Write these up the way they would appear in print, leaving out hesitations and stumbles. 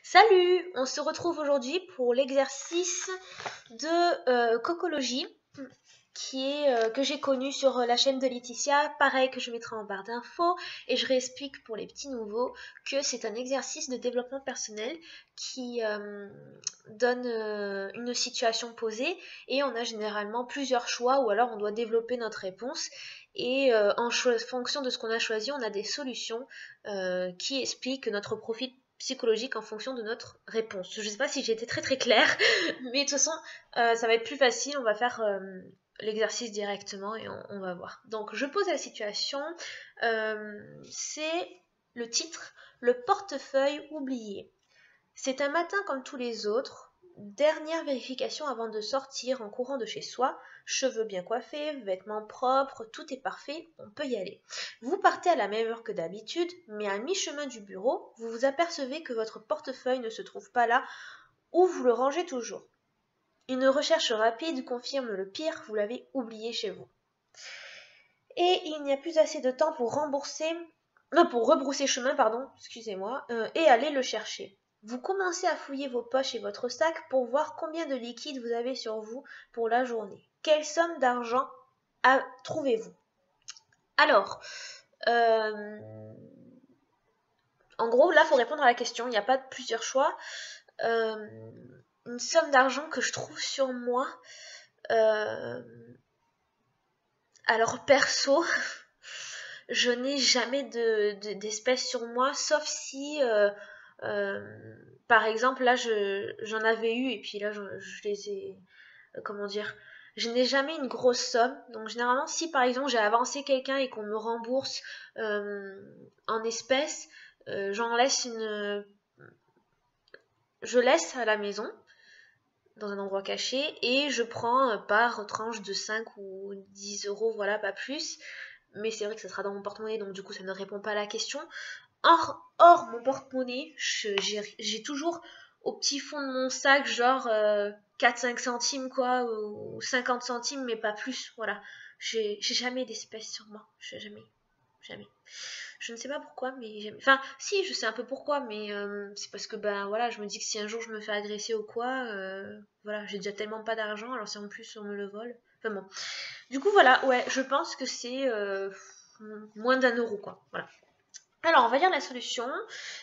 Salut, on se retrouve aujourd'hui pour l'exercice de cocologie que j'ai connu sur la chaîne de Laetitia, pareil que je mettrai en barre d'infos, et je réexplique pour les petits nouveaux que c'est un exercice de développement personnel qui donne une situation posée et on a généralement plusieurs choix ou alors on doit développer notre réponse et en fonction de ce qu'on a choisi, on a des solutions qui expliquent notre profil psychologique en fonction de notre réponse. Je ne sais pas si j'ai été très claire, mais de toute façon, ça va être plus facile. On va faire l'exercice directement et on va voir. Donc, je pose la situation. C'est le titre, le portefeuille oublié. C'est un matin comme tous les autres. Dernière vérification avant de sortir en courant de chez soi. Cheveux bien coiffés, vêtements propres, tout est parfait, on peut y aller. Vous partez à la même heure que d'habitude, mais à mi-chemin du bureau, vous vous apercevez que votre portefeuille ne se trouve pas là où vous le rangez toujours. Une recherche rapide confirme le pire, vous l'avez oublié chez vous. Et il n'y a plus assez de temps pour rebrousser chemin, excusez-moi, et aller le chercher. Vous commencez à fouiller vos poches et votre sac pour voir combien de liquide vous avez sur vous pour la journée. Quelle somme d'argent trouvez-vous? Alors, en gros, là, il faut répondre à la question. Il n'y a pas de plusieurs choix. Une somme d'argent que je trouve sur moi. Alors, perso, je n'ai jamais d'espèces sur moi, sauf si, par exemple, là, j'en avais eu, et puis là, je les ai, comment dire, je n'ai jamais une grosse somme. Donc, généralement, si par exemple, j'ai avancé quelqu'un et qu'on me rembourse en espèces, je laisse à la maison, dans un endroit caché, et je prends par tranche de 5 ou 10 euros, voilà, pas plus. Mais c'est vrai que ça sera dans mon porte-monnaie, donc du coup ça ne répond pas à la question. Hors mon porte-monnaie, j'ai toujours au petit fond de mon sac genre 4-5 centimes quoi, ou 50 centimes, mais pas plus, voilà. J'ai jamais d'espèces sur moi, jamais. Je ne sais pas pourquoi, mais jamais. Enfin, si, je sais un peu pourquoi, mais c'est parce que ben voilà, je me dis que si un jour je me fais agresser ou quoi, voilà, j'ai déjà tellement pas d'argent, alors si en plus on me le vole. Enfin bon. Du coup, voilà, ouais, je pense que c'est moins d'1 euro, quoi. Voilà. Alors, on va lire la solution.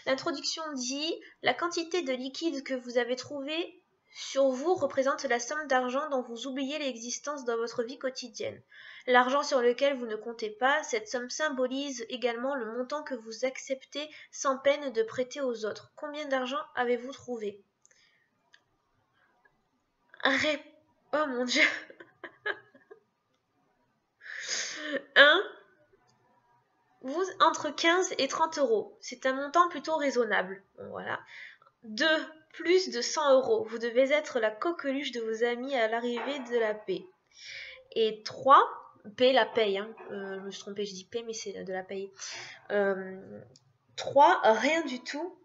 L'introduction dit « La quantité de liquide que vous avez trouvé sur vous représente la somme d'argent dont vous oubliez l'existence dans votre vie quotidienne. L'argent sur lequel vous ne comptez pas, cette somme symbolise également le montant que vous acceptez sans peine de prêter aux autres. Combien d'argent avez-vous trouvé ?» Oh mon Dieu. 1. Entre 15 et 30 euros. C'est un montant plutôt raisonnable. Bon, voilà. 2. Plus de 100 euros. Vous devez être la coqueluche de vos amis à l'arrivée de la paix. Et 3. Paix, la paye. Hein. Je me suis trompée, je dis paix, mais c'est de la paye. 3. Rien du tout.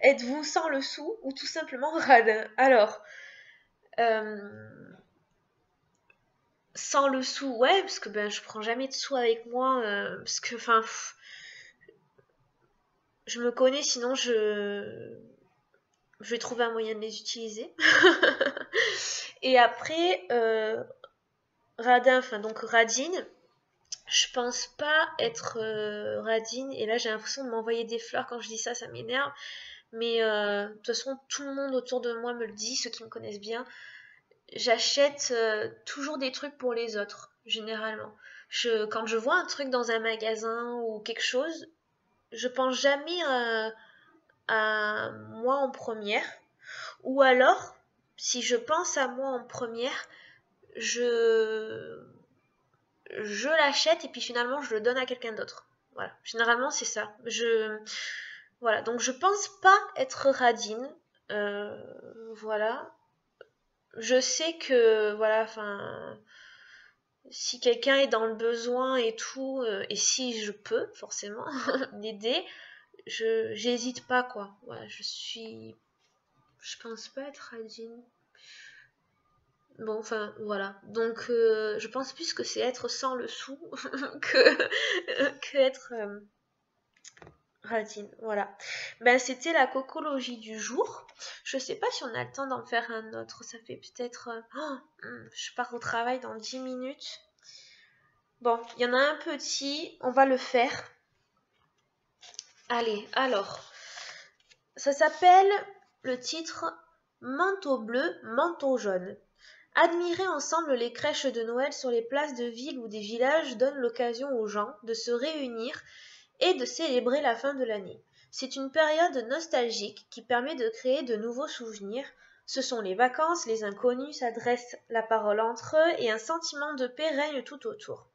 Êtes-vous sans le sou ou tout simplement radin? Alors, sans le sou, ouais, parce que ben je prends jamais de sous avec moi, parce que enfin, je me connais, sinon je vais trouver un moyen de les utiliser. Et après, radin, enfin donc radine, je pense pas être radine, et là j'ai l'impression de m'envoyer des fleurs quand je dis ça, ça m'énerve. Mais de toute façon, tout le monde autour de moi me le dit, ceux qui me connaissent bien. J'achète toujours des trucs pour les autres, généralement. Quand je vois un truc dans un magasin ou quelque chose, je pense jamais à moi en première. Ou alors, si je pense à moi en première, je l'achète et puis finalement je le donne à quelqu'un d'autre. Voilà, généralement c'est ça. Voilà, donc je pense pas être radine. Voilà. Je sais que voilà, enfin, si quelqu'un est dans le besoin et tout, et si je peux forcément l'aider, j'hésite pas quoi. Voilà, je pense pas être radine. Bon, enfin, voilà. Donc, je pense plus que c'est être sans le sou que être Radine, voilà. Ben, c'était la cocologie du jour. Je sais pas si on a le temps d'en faire un autre. Ça fait peut-être... je pars au travail dans 10 minutes. Bon, il y en a un petit. On va le faire. Allez, alors. Ça s'appelle le titre Manteau bleu, manteau jaune. Admirer ensemble les crèches de Noël sur les places de ville ou des villages donne l'occasion aux gens de se réunir et de célébrer la fin de l'année. C'est une période nostalgique qui permet de créer de nouveaux souvenirs. Ce sont les vacances, les inconnus s'adressent la parole entre eux et un sentiment de paix règne tout autour.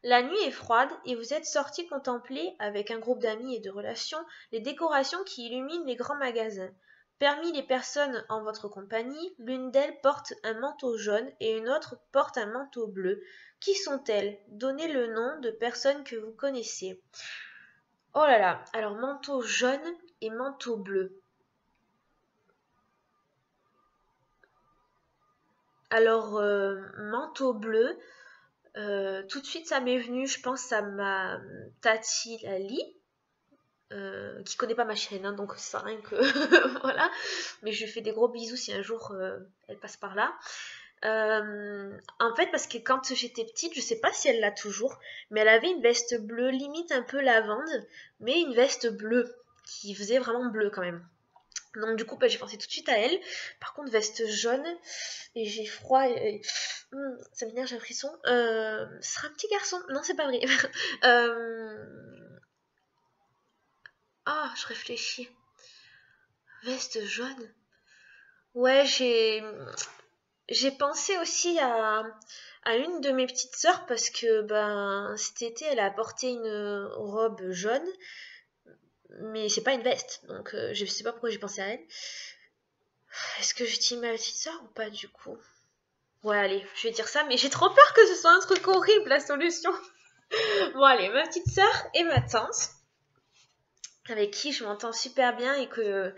La nuit est froide et vous êtes sortis contempler, avec un groupe d'amis et de relations, les décorations qui illuminent les grands magasins. Parmi les personnes en votre compagnie, l'une d'elles porte un manteau jaune et une autre porte un manteau bleu. Qui sont-elles? Donnez le nom de personnes que vous connaissez. Oh là là, alors manteau jaune et manteau bleu. Alors, manteau bleu, tout de suite ça m'est venu, je pense à ma Tati Lali, qui connaît pas ma chaîne, hein, donc ça rien que voilà. Mais je lui fais des gros bisous si un jour elle passe par là. En fait, parce que quand j'étais petite, je sais pas si elle l'a toujours, mais elle avait une veste bleue, limite un peu lavande, mais une veste bleue qui faisait vraiment bleu quand même. Donc du coup, bah, j'ai pensé tout de suite à elle. Par contre, veste jaune et j'ai froid. Ça m'énerve, j'ai un frisson. Ce sera un petit garçon. Non, c'est pas vrai. Ah, je réfléchis. Veste jaune. Ouais, j'ai pensé aussi à une de mes petites sœurs parce que ben cet été elle a porté une robe jaune, mais c'est pas une veste, donc je sais pas pourquoi j'ai pensé à elle. Est-ce que je dis ma petite sœur ou pas du coup? Ouais, allez, je vais dire ça, mais j'ai trop peur que ce soit un truc horrible la solution. Bon, allez, ma petite sœur et ma tante, avec qui je m'entends super bien et que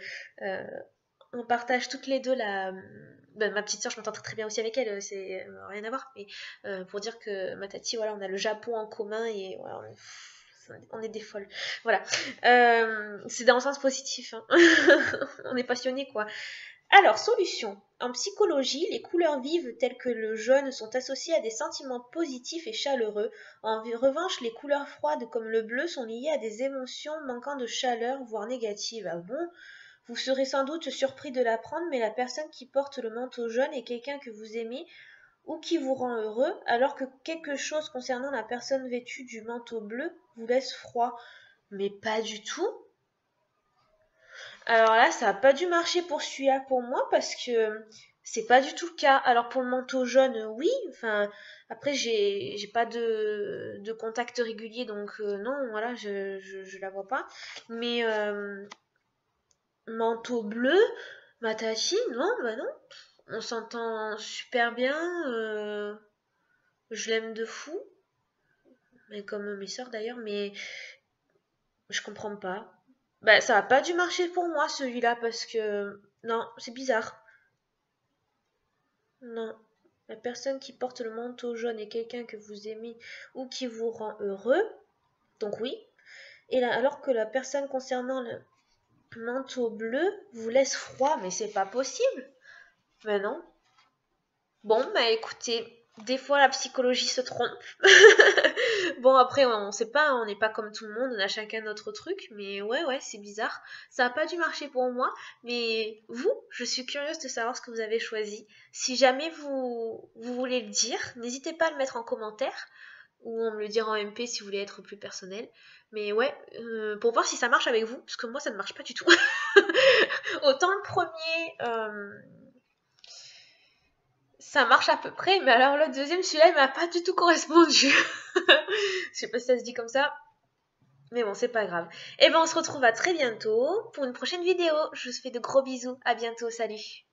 on partage toutes les deux la. Ben, ma petite sœur, je m'entends très, très bien aussi avec elle, c'est rien à voir, mais pour dire que ma tati, voilà, on a le Japon en commun et voilà, on est des folles. Voilà. C'est dans le sens positif, hein. On est passionnés, quoi. Alors, solution. En psychologie, les couleurs vives telles que le jaune sont associées à des sentiments positifs et chaleureux. En revanche, les couleurs froides comme le bleu sont liées à des émotions manquant de chaleur, voire négatives. Ah bon? Vous serez sans doute surpris de l'apprendre, mais la personne qui porte le manteau jaune est quelqu'un que vous aimez ou qui vous rend heureux, alors que quelque chose concernant la personne vêtue du manteau bleu vous laisse froid. Mais pas du tout. Alors là, ça n'a pas dû marcher pour celui-là pour moi parce que c'est pas du tout le cas. Alors pour le manteau jaune, oui. Enfin, après j'ai pas de contact régulier, donc non, voilà, je la vois pas. Mais manteau bleu, Matachi, non, bah non. On s'entend super bien. Je l'aime de fou. Mais comme mes soeurs d'ailleurs, mais je comprends pas. Bah ça a pas dû marcher pour moi celui-là parce que non, c'est bizarre. Non. La personne qui porte le manteau jaune est quelqu'un que vous aimez ou qui vous rend heureux. Donc oui. Et là, alors que la personne concernant le manteau bleu vous laisse froid, mais c'est pas possible. Mais non. Bon, bah écoutez, des fois la psychologie se trompe. Bon, après, on sait pas, on n'est pas comme tout le monde, on a chacun notre truc, mais ouais, c'est bizarre. Ça n'a pas dû marcher pour moi, mais vous, je suis curieuse de savoir ce que vous avez choisi. Si jamais vous voulez le dire, n'hésitez pas à le mettre en commentaire, ou on me le dira en MP si vous voulez être plus personnel. Mais ouais, pour voir si ça marche avec vous, parce que moi ça ne marche pas du tout. Autant le premier, ça marche à peu près, mais alors le deuxième, celui-là, il m'a pas du tout correspondu. Je sais pas si ça se dit comme ça, mais bon, c'est pas grave. Et ben, on se retrouve à très bientôt pour une prochaine vidéo. Je vous fais de gros bisous. À bientôt. Salut.